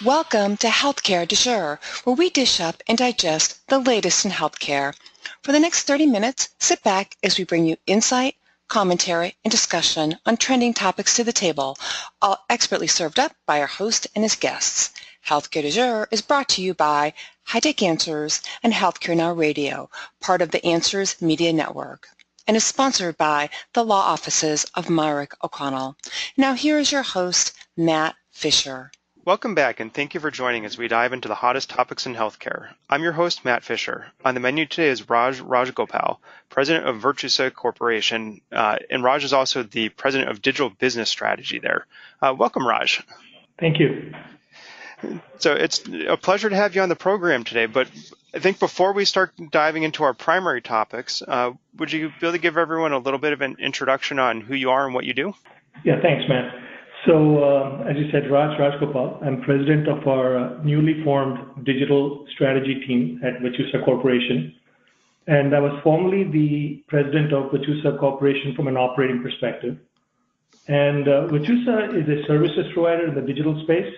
Welcome to Healthcare du Jour, where we dish up and digest the latest in healthcare. For the next 30 minutes, sit back as we bring you insight, commentary, and discussion on trending topics to the table, all expertly served up by our host and his guests. Healthcare du Jour is brought to you by High Tech Answers and Healthcare Now Radio, part of the Answers Media Network, and is sponsored by the law offices of Myrick O'Connell. Now here is your host, Matt Fisher. Welcome back, and thank you for joining as we dive into the hottest topics in healthcare. I'm your host, Matt Fisher. On the menu today is Raj Rajgopal, president of Virtusa Corporation, and Raj is also the president of digital business strategy there. Welcome, Raj. Thank you. So it's a pleasure to have you on the program today, but I think before we start diving into our primary topics, would you be able to give everyone a little bit of an introduction on who you are and what you do? Yeah, thanks, Matt. So, as you said, Raj Rajgopal, I'm president of our newly formed digital strategy team at Virtusa Corporation. And I was formerly the president of Virtusa Corporation from an operating perspective. And Virtusa is a services provider in the digital space.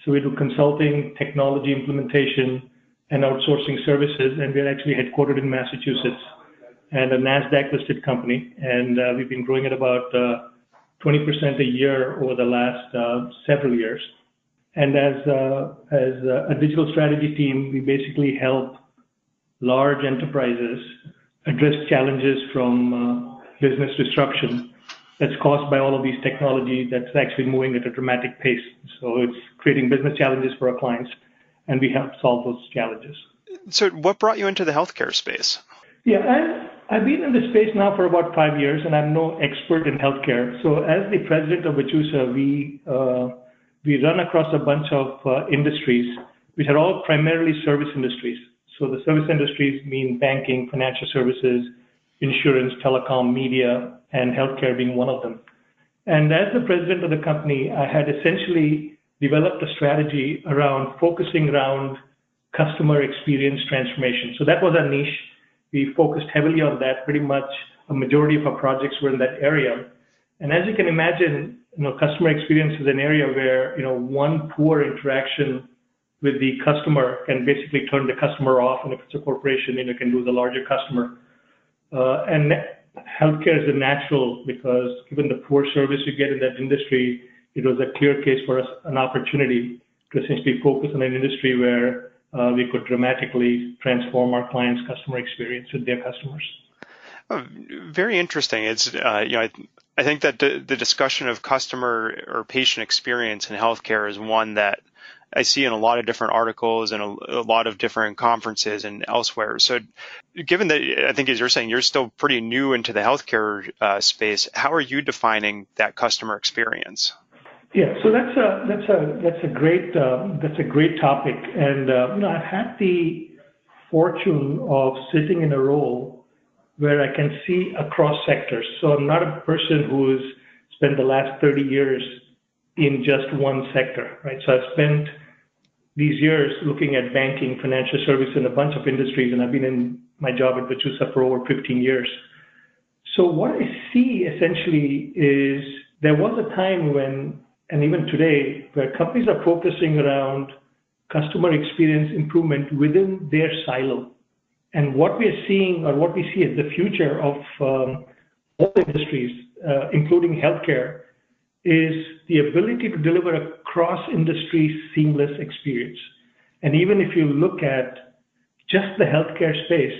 So we do consulting, technology implementation, and outsourcing services. And we're actually headquartered in Massachusetts and a NASDAQ-listed company. And we've been growing at about 20% a year over the last several years. And as a digital strategy team, we basically help large enterprises address challenges from business disruption that's caused by all of these technology that's actually moving at a dramatic pace. So it's creating business challenges for our clients, and we help solve those challenges. So what brought you into the healthcare space? Yeah, I've been in this space now for about 5 years, and I'm no expert in healthcare. So as the president of Virtusa, we run across a bunch of industries, which are all primarily service industries. So the service industries mean banking, financial services, insurance, telecom, media, and healthcare being one of them. And as the president of the company, I had essentially developed a strategy around focusing around customer experience transformation. So that was our niche. We focused heavily on that. Pretty much a majority of our projects were in that area. And as you can imagine, customer experience is an area where, one poor interaction with the customer can basically turn the customer off. And if it's a corporation, it can lose a larger customer. And healthcare is a natural because given the poor service you get in that industry, it was a clear case for us, an opportunity to essentially focus on an industry where we could dramatically transform our clients' customer experience with their customers. Oh, very interesting. It's I think that the discussion of customer or patient experience in healthcare is one that I see in a lot of different articles and a lot of different conferences and elsewhere. So, given that I think, as you're saying, you're still pretty new into the healthcare space, how are you defining that customer experience? Yeah, so that's a great topic, and I've had the fortune of sitting in a role where I can see across sectors. So I'm not a person who's spent the last 30 years in just one sector, right? So I've spent these years looking at banking, financial service, and a bunch of industries, and I've been in my job at Virtusa for over 15 years. So what I see essentially is there was a time when, and even today, where companies are focusing around customer experience improvement within their silo. And what we are seeing, or what we see as the future of all industries, including healthcare, is the ability to deliver a cross-industry seamless experience. And even if you look at just the healthcare space,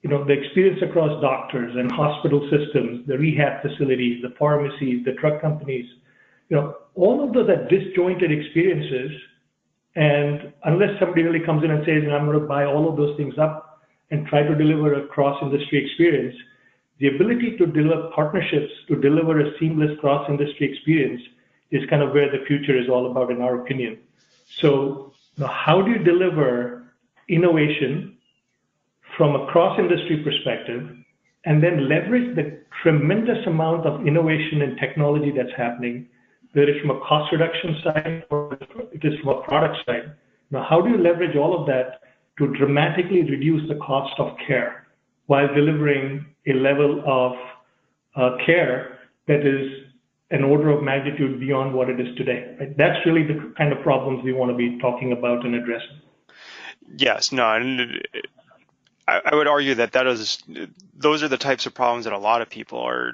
the experience across doctors and hospital systems, the rehab facilities, the pharmacies, the drug companies, all of those are disjointed experiences. And unless somebody really comes in and says, I'm going to buy all of those things up and try to deliver a cross-industry experience, the ability to develop partnerships to deliver a seamless cross-industry experience is kind of where the future is all about, in our opinion. So how do you deliver innovation from a cross-industry perspective and then leverage the tremendous amount of innovation and technology that's happening, whether it's from a cost reduction side or it is from a product side? Now, how do you leverage all of that to dramatically reduce the cost of care while delivering a level of care that is an order of magnitude beyond what it is today. Right? That's really the kind of problems we want to be talking about and addressing. Yes, no, and I would argue that those are the types of problems that a lot of people are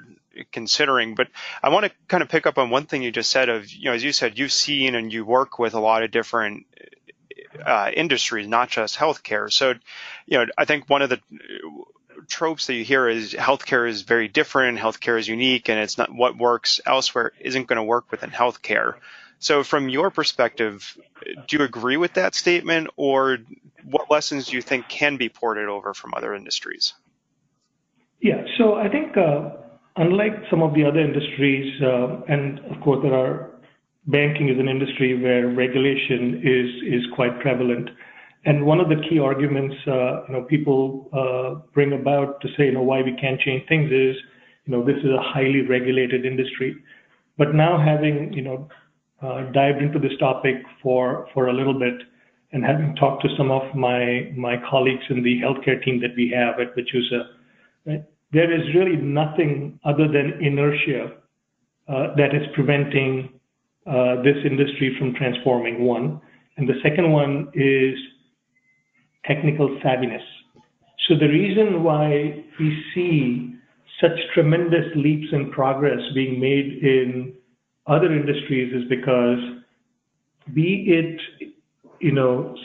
considering. But I want to kind of pick up on one thing you just said of, as you said, you've seen and you work with a lot of different industries, not just healthcare. So, I think one of the tropes that you hear is healthcare is very different, healthcare is unique, and it's not what works elsewhere isn't going to work within healthcare. So from your perspective, do you agree with that statement, or what lessons do you think can be ported over from other industries? Yeah, so I think unlike some of the other industries, and of course banking is an industry where regulation is quite prevalent. And one of the key arguments people bring about to say why we can't change things is this is a highly regulated industry. But now having dived into this topic for a little bit and having talked to some of my colleagues in the healthcare team that we have at Virtusa, right, there is really nothing other than inertia that is preventing this industry from transforming, one. And the second one is technical savviness. So the reason why we see such tremendous leaps in progress being made in other industries is because be it,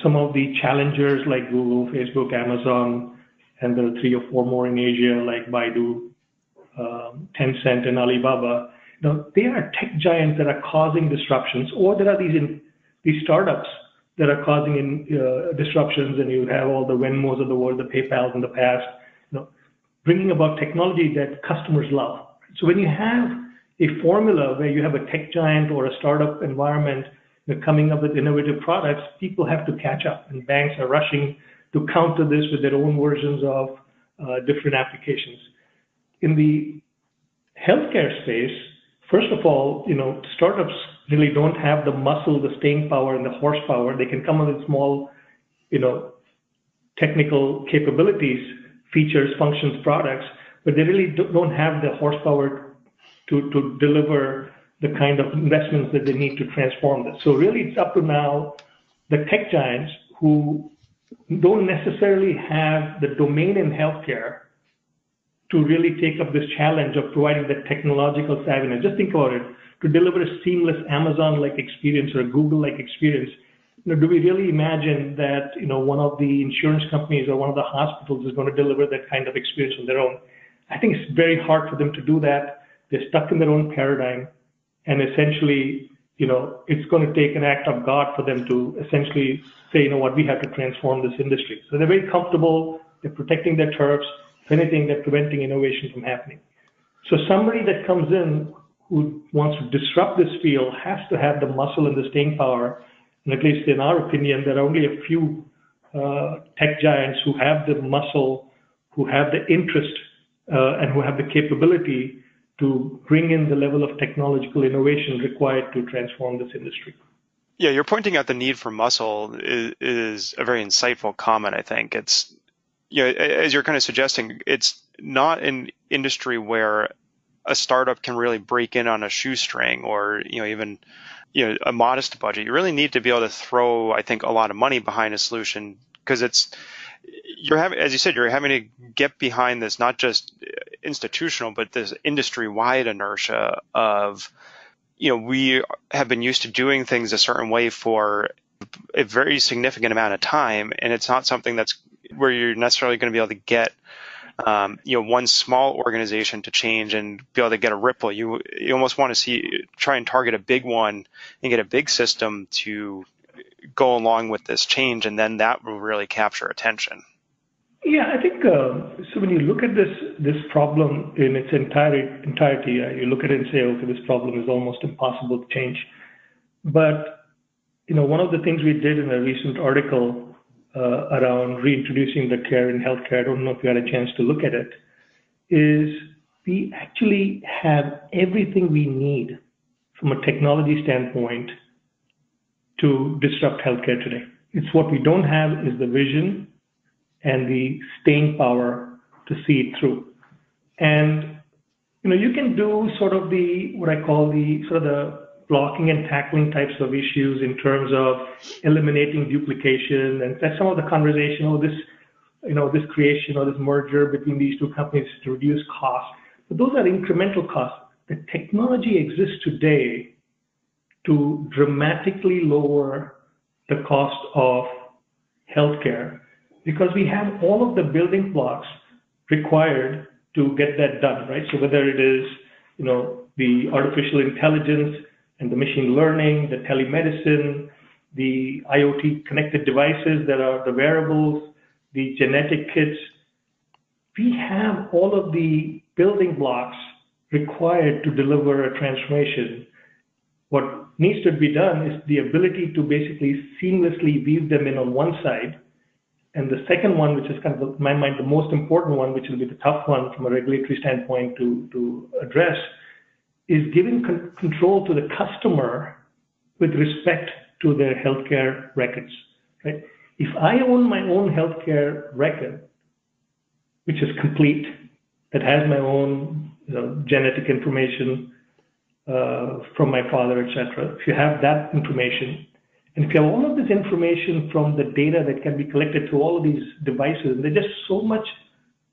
some of the challengers like Google, Facebook, Amazon, and there are 3 or 4 more in Asia like Baidu, Tencent, and Alibaba. They are tech giants that are causing disruptions, or there are these startups that are causing disruptions, and you have all the Venmos of the world, the PayPals in the past, bringing about technology that customers love. So when you have a formula where you have a tech giant or a startup environment coming up with innovative products, people have to catch up, and banks are rushing to counter this with their own versions of different applications. In the healthcare space, first of all, startups really don't have the muscle, the staying power, and the horsepower. They can come up with small, technical capabilities, features, functions, products, but they really don't have the horsepower to deliver the kind of investments that they need to transform this. So really it's up to now the tech giants who don't necessarily have the domain in healthcare to really take up this challenge of providing the technological savviness. Just think about it. To deliver a seamless Amazon-like experience or a Google-like experience, do we really imagine that one of the insurance companies or one of the hospitals is going to deliver that kind of experience on their own? I think it's very hard for them to do that. They're stuck in their own paradigm, and essentially, it's going to take an act of God for them to essentially say, we have to transform this industry. So they're very comfortable. They're protecting their turfs. If anything, they're preventing innovation from happening. So somebody that comes in who wants to disrupt this field has to have the muscle and the staying power. And at least in our opinion, there are only a few tech giants who have the muscle, who have the interest, and who have the capability to bring in the level of technological innovation required to transform this industry. Yeah, you're pointing out the need for muscle is a very insightful comment, I think. It's, as you're kind of suggesting, it's not an industry where a startup can really break in on a shoestring or, even, a modest budget. You really need to be able to throw, I think, a lot of money behind a solution because as you said, you're having to get behind this, not just institutional, but this industry-wide inertia of, we have been used to doing things a certain way for a very significant amount of time, and it's not something that's where you're necessarily going to be able to get, one small organization to change and be able to get a ripple. You almost want to try and target a big one and get a big system to go along with this change, and then that will really capture attention. Yeah, I think so. When you look at this problem in its entirety, you look at it and say, okay, this problem is almost impossible to change. But one of the things we did in a recent article around reintroducing the care in healthcare, I don't know if you had a chance to look at it, is we actually have everything we need from a technology standpoint to disrupt healthcare today. It's what we don't have is the vision and the staying power to see it through. And You can do sort of what I call the blocking and tackling types of issues in terms of eliminating duplication, and that's some of the conversation. This creation or this merger between these two companies to reduce costs. But those are incremental costs. The technology exists today to dramatically lower the cost of healthcare because we have all of the building blocks required to get that done, right? So whether it is, the artificial intelligence and the machine learning, the telemedicine, the IoT connected devices that are the wearables, the genetic kits, we have all of the building blocks required to deliver a transformation. What needs to be done is the ability to basically seamlessly weave them in on one side. And the second one, which is kind of, in my mind, the most important one, which will be the tough one from a regulatory standpoint to address, is giving control to the customer with respect to their healthcare records, right? If I own my own healthcare record, which is complete, that has my own genetic information from my father, etc. If you have that information, and if you have all of this information from the data that can be collected through all of these devices, and there's just so much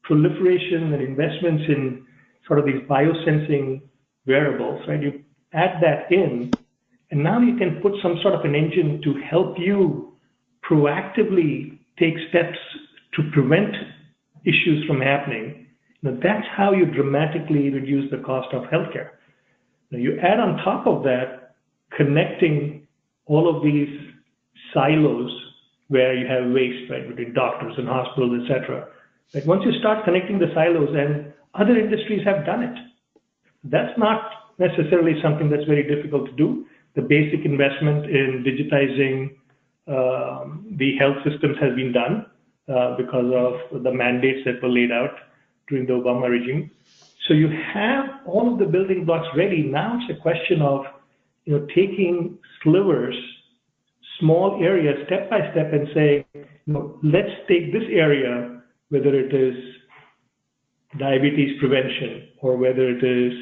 proliferation and investments in sort of these biosensing wearables, right? You add that in, and now you can put some sort of an engine to help you proactively take steps to prevent issues from happening. That's how you dramatically reduce the cost of healthcare. Now you add on top of that, connecting all of these silos where you have waste, right, between doctors and hospitals, etc. Right? Once you start connecting the silos, and other industries have done it, that's not necessarily something that's very difficult to do. The basic investment in digitizing the health systems has been done because of the mandates that were laid out during the Obama regime. So you have all of the building blocks ready. Now it's a question of taking slivers, small areas, step by step, and saying, let's take this area, whether it is diabetes prevention or whether it is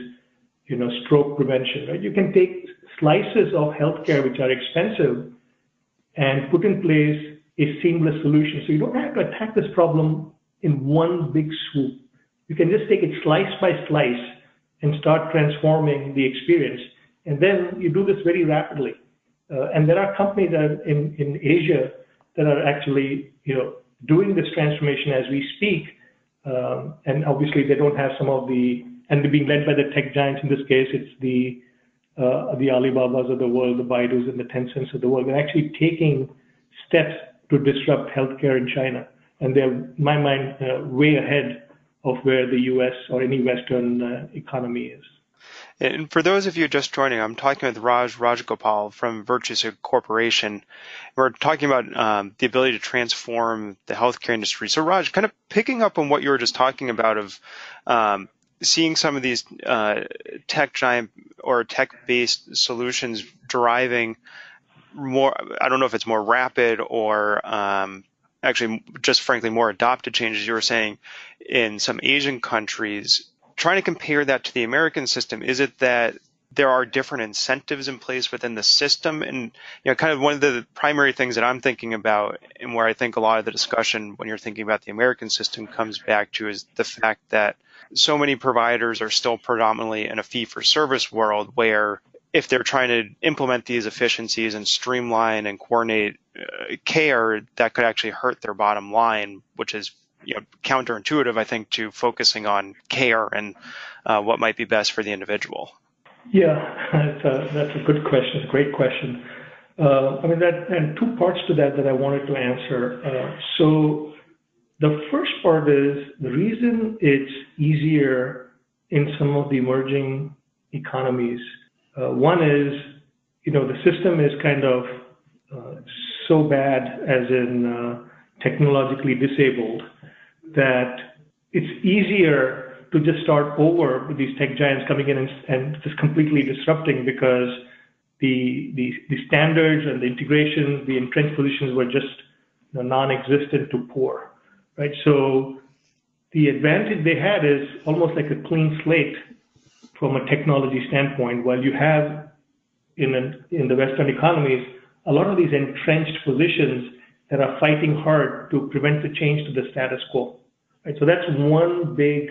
stroke prevention, right? You can take slices of healthcare which are expensive and put in place a seamless solution. So you don't have to attack this problem in one big swoop. You can just take it slice by slice and start transforming the experience. And then you do this very rapidly. And there are companies that in Asia that are actually doing this transformation as we speak. And obviously they don't have some of and they're being led by the tech giants. In this case, it's the Alibabas of the world, the Baidus and the Tencents of the world. They're actually taking steps to disrupt healthcare in China. And they're, in my mind, way ahead of where the US or any Western economy is. And for those of you just joining, I'm talking with Raj Rajgopal from Virtusa Corporation. We're talking about the ability to transform the healthcare industry. So Raj, kind of picking up on what you were just talking about of seeing some of these tech giant or tech-based solutions driving more, I don't know if it's more rapid or actually just frankly more adopted changes you were saying in some Asian countries. Trying to compare that to the American system, is it that there are different incentives in place within the system? And kind of one of the primary things that I'm thinking about and where I think a lot of the discussion when you're thinking about the American system comes back to is the fact that so many providers are still predominantly in a fee-for-service world where if they're trying to implement these efficiencies and streamline and coordinate care, that could actually hurt their bottom line, which is counterintuitive, I think, to focusing on care and what might be best for the individual. Yeah, that's a good question. It's a great question. And two parts to that I wanted to answer. So the first part is the reason it's easier in some of the emerging economies. One is, the system is kind of so bad, as in technologically disabled, that it's easier to just start over with these tech giants coming in and just completely disrupting because the standards and the integration, the entrenched positions were just non-existent to poor, right? So the advantage they had is almost like a clean slate from a technology standpoint, while you have in the Western economies a lot of these entrenched positions that are fighting hard to prevent the change to the status quo. Right? So that's one big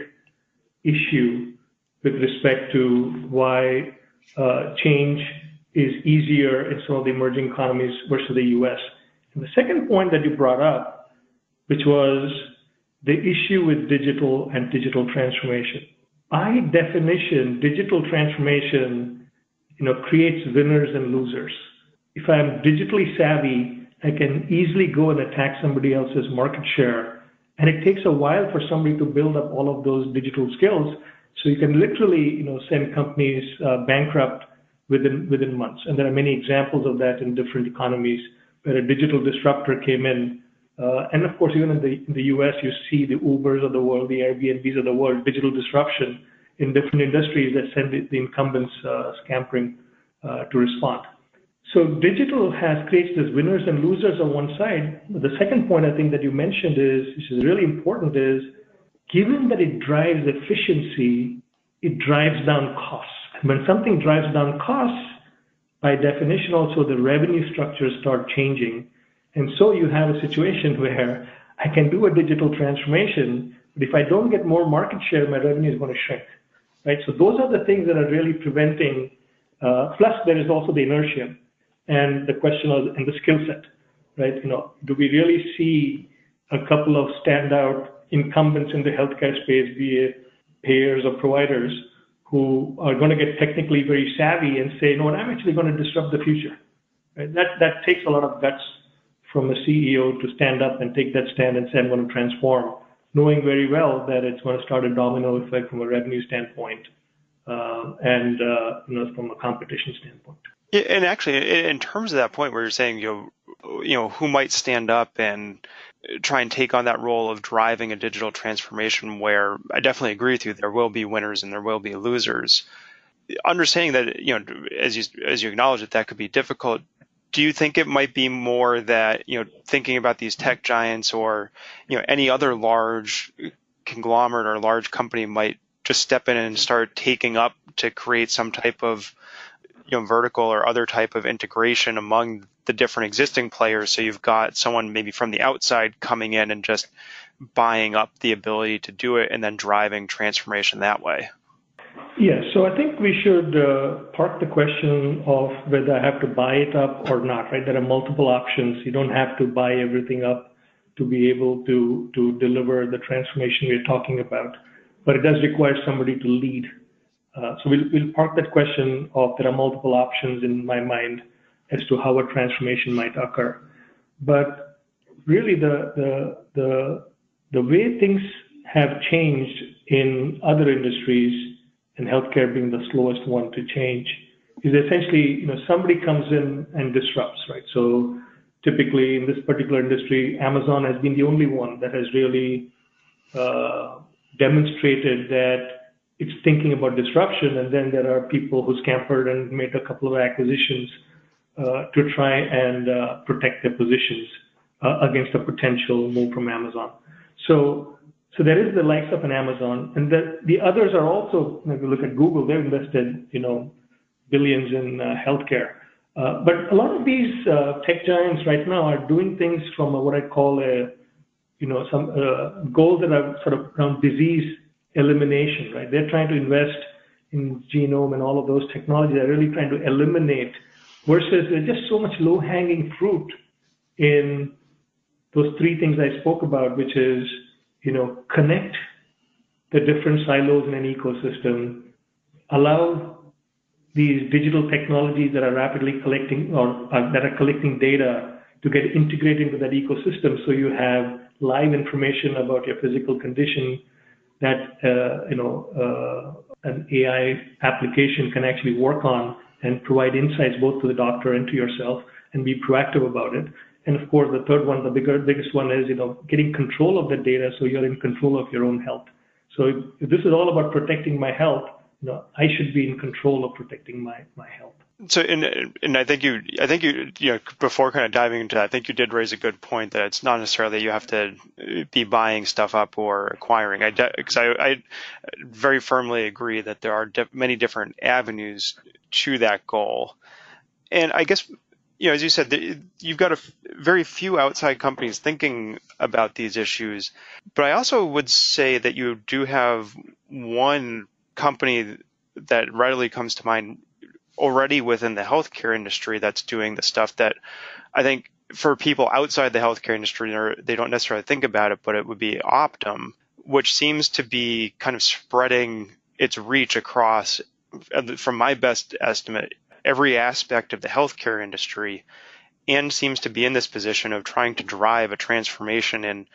issue with respect to why change is easier in some of the emerging economies versus the US. And the second point that you brought up, which was the issue with digital and digital transformation. By definition, digital transformation, creates winners and losers. If I'm digitally savvy, I can easily go and attack somebody else's market share. And it takes a while for somebody to build up all of those digital skills. So you can literally, send companies bankrupt within months. And there are many examples of that in different economies where a digital disruptor came in. And of course, even in the US, you see the Ubers of the world, the Airbnbs of the world, digital disruption in different industries that send the incumbents scampering to respond. So digital creates this winners and losers on one side. But the second point I think that you mentioned which is really important, is given that it drives efficiency, it drives down costs. And when something drives down costs, by definition, also the revenue structures start changing. And so you have a situation where I can do a digital transformation, but if I don't get more market share, my revenue is going to shrink. Right? So those are the things that are really preventing, plus there is also the inertia and the question of and the skill set. Right? Do we really see a couple of standout incumbents in the healthcare space, be it payers or providers, who are going to get technically very savvy and say, no, I'm actually going to disrupt the future. Right? That takes a lot of guts from a CEO to stand up and take that stand and say, I'm going to transform, knowing very well that it's going to start a domino effect from a revenue standpoint and from a competition standpoint. Yeah, and actually, in terms of that point where you're saying, who might stand up and try and take on that role of driving a digital transformation, where I definitely agree with you, there will be winners and there will be losers. Understanding that, as you acknowledge that could be difficult, do you think it might be more that, thinking about these tech giants or, any other large conglomerate or large company might just step in and start taking up to create some type of, vertical or other type of integration among the different existing players? So you've got someone maybe from the outside coming in and just buying up the ability to do it and then driving transformation that way. Yeah, so I think we should park the question of whether I have to buy it up or not, right? There are multiple options. You don't have to buy everything up to be able to deliver the transformation we're talking about, but it does require somebody to lead. So we'll park that question of there are multiple options in my mind as to how a transformation might occur. But really the way things have changed in other industries, and healthcare being the slowest one to change, is essentially, somebody comes in and disrupts, right? So typically in this particular industry, Amazon has been the only one that has really demonstrated that it's thinking about disruption. And then there are people who scampered and made a couple of acquisitions to try and protect their positions against a potential move from Amazon. So there is the likes of an Amazon, and the others are also, if you look at Google, they've invested, billions in healthcare. But a lot of these tech giants right now are doing things from what I call some goals that are sort of around disease elimination, right? They're trying to invest in genome and all of those technologies. They're really trying to eliminate, versus there's just so much low-hanging fruit in those three things I spoke about, which is, connect the different silos in an ecosystem, allow these digital technologies that are rapidly collecting or that are collecting data to get integrated into that ecosystem, so you have live information about your physical condition that an AI application can actually work on and provide insights both to the doctor and to yourself, and be proactive about it. And of course, the third one, the biggest one is, getting control of the data so you're in control of your own health. So if this is all about protecting my health, I should be in control of protecting my health. So, and before kind of diving into that, I think you did raise a good point that it's not necessarily that you have to be buying stuff up or acquiring. Because I very firmly agree that there are many different avenues to that goal. And I guess, as you said, you've got very few outside companies thinking about these issues. But I also would say that you do have one company that readily comes to mind already within the healthcare industry that's doing the stuff that I think for people outside the healthcare industry, they don't necessarily think about it, but it would be Optum, which seems to be kind of spreading its reach across, from my best estimate, every aspect of the healthcare industry, and seems to be in this position of trying to drive a transformation and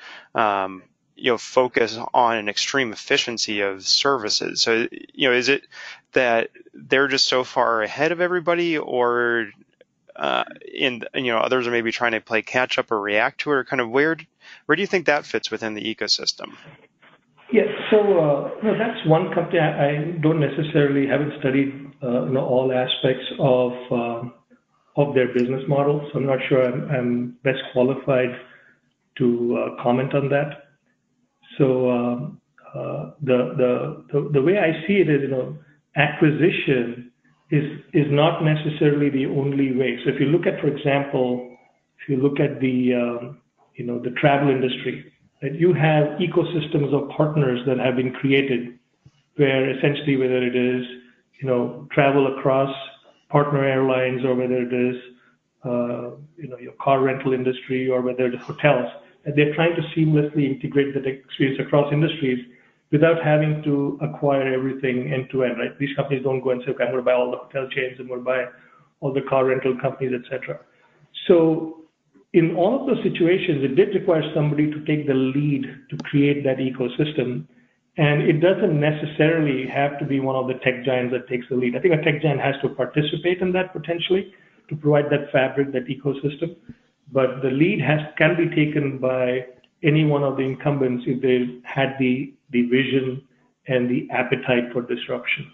focus on an extreme efficiency of services. So, is it that they're just so far ahead of everybody, or others are maybe trying to play catch up or react to it, or kind of where do you think that fits within the ecosystem? Yes, so that's one company. I don't necessarily haven't studied all aspects of their business model, so I'm not sure I'm best qualified to comment on that. So the way I see it is, acquisition is not necessarily the only way. So if you look at, for example, the travel industry, right, you have ecosystems of partners that have been created, where essentially whether it is travel across partner airlines, or whether it is your car rental industry, or whether it is hotels, and they're trying to seamlessly integrate that experience across industries without having to acquire everything end to end, right? These companies don't go and say, okay, I'm going to buy all the hotel chains, I'm going to buy all the car rental companies, etc. So in all of those situations, it did require somebody to take the lead to create that ecosystem. And it doesn't necessarily have to be one of the tech giants that takes the lead. I think a tech giant has to participate in that potentially to provide that fabric, that ecosystem. But the lead can be taken by any one of the incumbents if they had the vision and the appetite for disruption.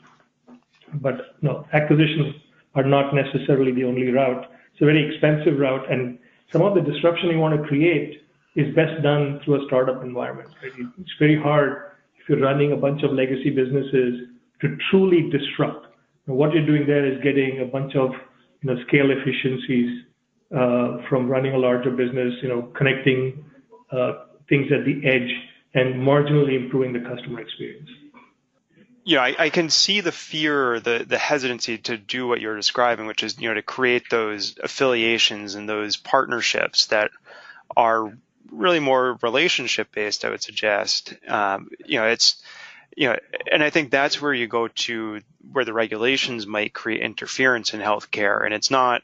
But no, acquisitions are not necessarily the only route. It's a very expensive route, and some of the disruption you want to create is best done through a startup environment. Right? It's very hard if you're running a bunch of legacy businesses to truly disrupt. And what you're doing there is getting a bunch of scale efficiencies from running a larger business, connecting things at the edge and marginally improving the customer experience. Yeah, I can see the fear, the hesitancy to do what you're describing, which is, to create those affiliations and those partnerships that are really more relationship based, I would suggest. And I think that's where you go to where the regulations might create interference in healthcare. And it's not,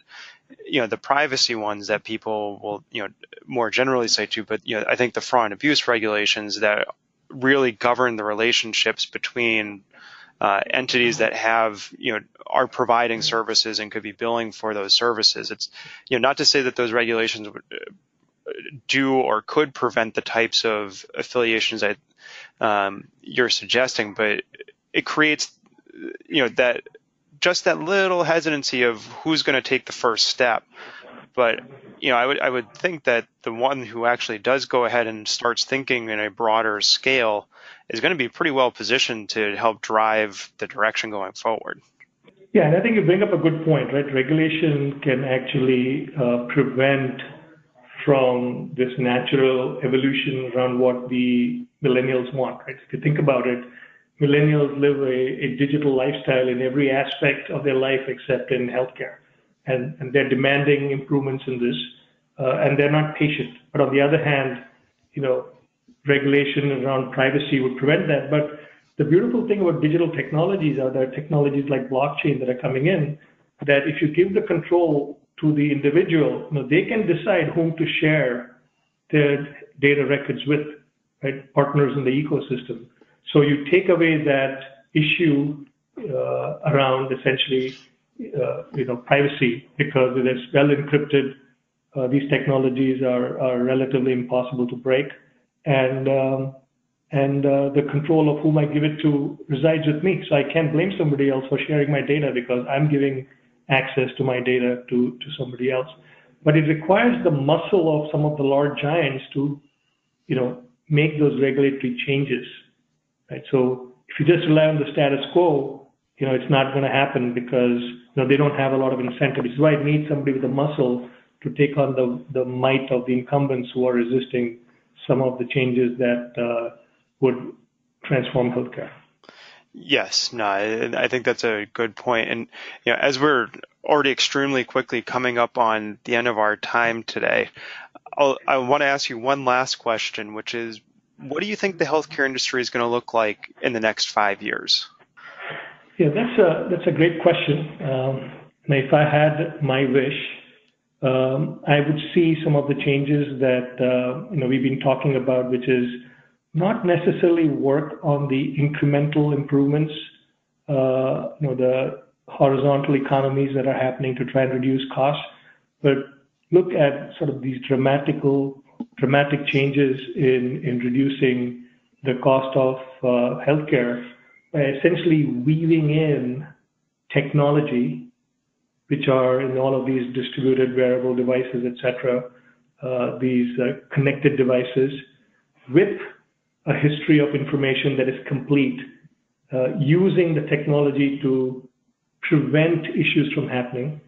the privacy ones that people will, more generally say to, but, I think the fraud and abuse regulations that really govern the relationships between entities that have, are providing services and could be billing for those services. It's, not to say that those regulations do or could prevent the types of affiliations that you're suggesting, but it creates, that just that little hesitancy of who's going to take the first step. But I would think that the one who actually does go ahead and starts thinking in a broader scale is going to be pretty well positioned to help drive the direction going forward. Yeah, and I think you bring up a good point, right? Regulation can actually prevent from this natural evolution around what the millennials want, right? If you think about it, millennials live a digital lifestyle in every aspect of their life except in healthcare. And they're demanding improvements in this, and they're not patient. But on the other hand, regulation around privacy would prevent that. But the beautiful thing about digital technologies are there are technologies like blockchain that are coming in, that if you give the control to the individual, they can decide whom to share their data records with, right? Partners in the ecosystem. So you take away that issue around essentially privacy, because it is well encrypted. These technologies are relatively impossible to break, and the control of whom I give it to resides with me. So I can't blame somebody else for sharing my data because I'm giving access to my data to somebody else. But it requires the muscle of some of the large giants to, make those regulatory changes, right? So if you just rely on the status quo, it's not going to happen because they don't have a lot of incentive. This is why it needs somebody with the muscle to take on the might of the incumbents who are resisting some of the changes that would transform healthcare. Yes, no, I think that's a good point. And as we're already extremely quickly coming up on the end of our time today, I want to ask you one last question, which is, what do you think the healthcare industry is going to look like in the next 5 years? Yeah, that's a great question. If I had my wish, I would see some of the changes that we've been talking about, which is not necessarily work on the incremental improvements, the horizontal economies that are happening to try and reduce costs, but look at sort of these dramatic changes in reducing the cost of healthcare by essentially weaving in technology, which are in all of these distributed wearable devices, etc., these connected devices, with a history of information that is complete, using the technology to prevent issues from happening,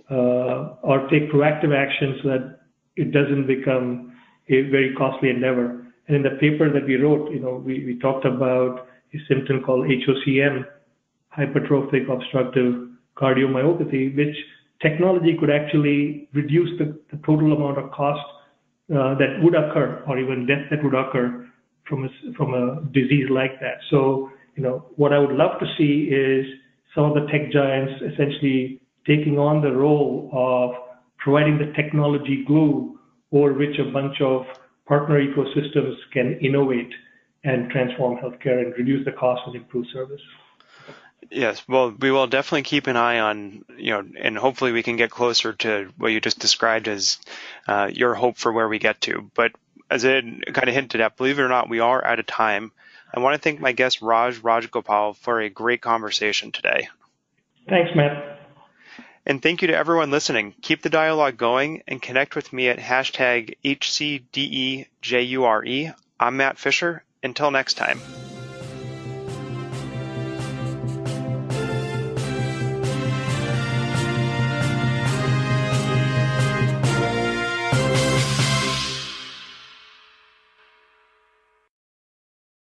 or take proactive action so that it doesn't become a very costly endeavor. And in the paper that we wrote, we talked about a symptom called HOCM, hypertrophic obstructive cardiomyopathy, which technology could actually reduce the total amount of cost that would occur, or even death that would occur from a disease like that. So, what I would love to see is some of the tech giants essentially taking on the role of providing the technology glue over which a bunch of partner ecosystems can innovate and transform healthcare and reduce the cost and improve service. Yes, well, we will definitely keep an eye on, and hopefully we can get closer to what you just described as your hope for where we get to. But as I kind of hinted at, believe it or not, we are out of time. I want to thank my guest, Raj Rajgopal, for a great conversation today. Thanks, Matt. And thank you to everyone listening. Keep the dialogue going and connect with me at #HCDEJURE. I'm Matt Fisher. Until next time.